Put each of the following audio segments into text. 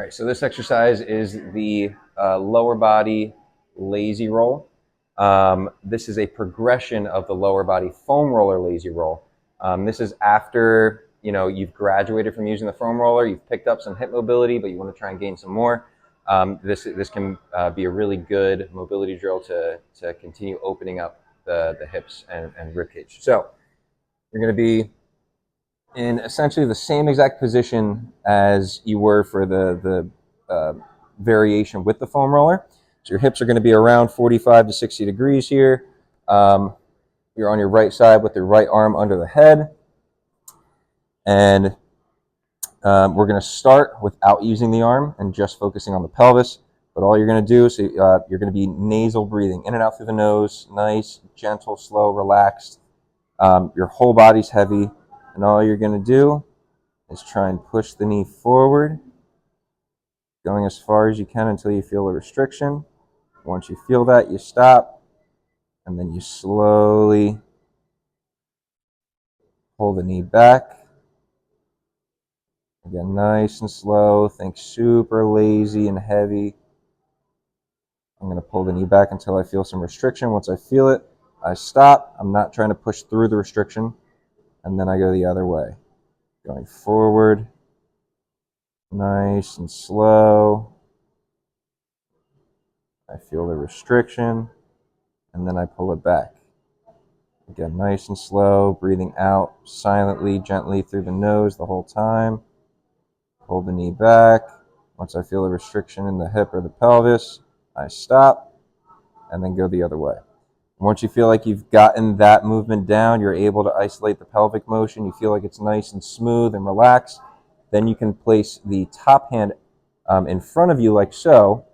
right, so this exercise is the lower body lazy roll. This is a progression of the lower body foam roller lazy roll. This is after you've graduated from using the foam roller, you've picked up some hip mobility, but you want to try and gain some more. This can be a really good mobility drill to continue opening up the hips and rib cage. So you're going to be in essentially the same exact position as you were for the variation with the foam roller. So your hips are going to be around 45 to 60 degrees here. You're on your right side with your right arm under the head. And we're going to start without using the arm and just focusing on the pelvis. But all you're going to do is you're going to be nasal breathing in and out through the nose, nice, gentle, slow, relaxed. Your whole body's heavy. And all you're going to do is try and push the knee forward, going as far as you can until you feel a restriction. Once you feel that, you stop, and then you slowly pull the knee back. Again, nice and slow. Think super lazy and heavy. I'm going to pull the knee back until I feel some restriction. Once I feel it, I stop. I'm not trying to push through the restriction, and then I go the other way. Going forward, nice and slow. I feel the restriction, and then I pull it back. Again, nice and slow, breathing out silently, gently through the nose the whole time. Pull the knee back. Once I feel a restriction in the hip or the pelvis, I stop, and then go the other way. Once you feel like you've gotten that movement down, you're able to isolate the pelvic motion, you feel like it's nice and smooth and relaxed, then you can place the top hand in front of you like so,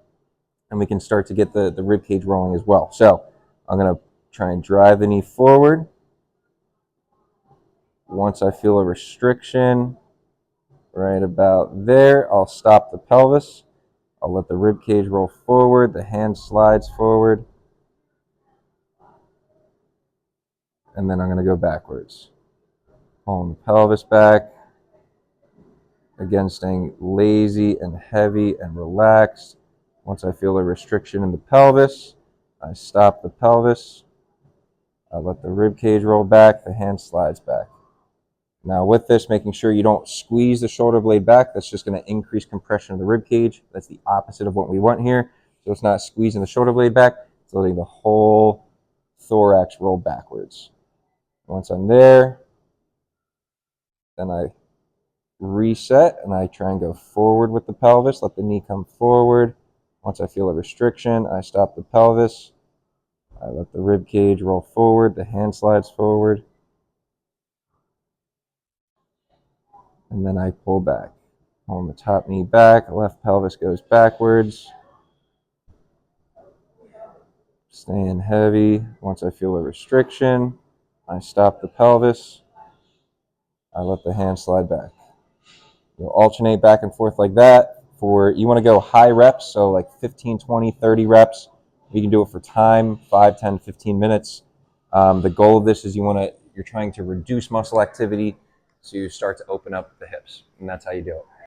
and we can start to get the rib cage rolling as well. So I'm going to try and drive the knee forward. Once I feel a restriction right about there, I'll stop the pelvis. I'll let the rib cage roll forward, the hand slides forward, and then I'm going to go backwards. Pulling the pelvis back. Again, staying lazy and heavy and relaxed. Once I feel a restriction in the pelvis, I stop the pelvis. I let the rib cage roll back, the hand slides back. Now with this, making sure you don't squeeze the shoulder blade back. That's just going to increase compression of the rib cage. That's the opposite of what we want here. So it's not squeezing the shoulder blade back. It's letting the whole thorax roll backwards. Once I'm there, then I reset and I try and go forward with the pelvis. Let the knee come forward. Once I feel a restriction, I stop the pelvis. I let the rib cage roll forward. The hand slides forward. And then I pull back. Pulling the top knee back. Left pelvis goes backwards. Staying heavy. Once I feel a restriction, I stop the pelvis. I let the hand slide back. You'll alternate back and forth like that. You want to go high reps, so like 15, 20, 30 reps. You can do it for time, 5, 10, 15 minutes. The goal of this is you're trying to reduce muscle activity so you start to open up the hips, and that's how you do it.